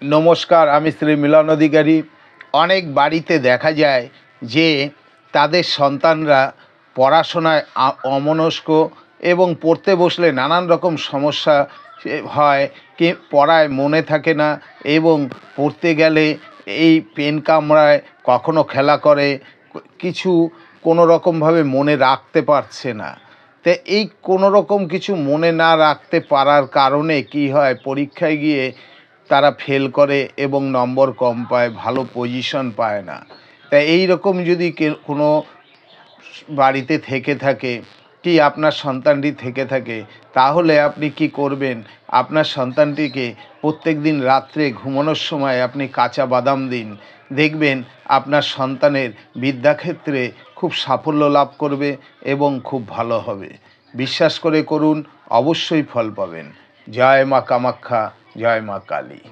নমস্কার, আমি শ্রী মিলন অধিকারী। অনেক বাড়িতে দেখা যায় যে তাদের সন্তানরা পড়াশোনায় অমনস্ক এবং পড়তে বসলে নানান রকম সমস্যা হয়, কি পড়ায় মনে থাকে না এবং পড়তে গেলে এই পেন কামড়ায়, কখনো খেলা করে, কিছু কোনো রকমভাবে মনে রাখতে পারছে না। তো এই কোনো রকম কিছু মনে না রাখতে পারার কারণে কি হয়, পরীক্ষায় গিয়ে তারা ফেল করে এবং নম্বর কম পায়, ভালো পজিশন পায় না। তাই এই রকম যদি কোনো বাড়িতে থেকে থাকে, কি আপনার সন্তানটি থেকে থাকে, তাহলে আপনি কি করবেন? আপনার সন্তানটিকে প্রত্যেক দিন রাত্রে ঘুমানোর সময় আপনি কাঁচা বাদাম দিন। দেখবেন আপনার সন্তানের বিদ্যাক্ষেত্রে খুব সাফল্য লাভ করবে এবং খুব ভালো হবে। বিশ্বাস করে করুন, অবশ্যই ফল পাবেন। জয় মা কামাখ্যা, জয় মা কালী।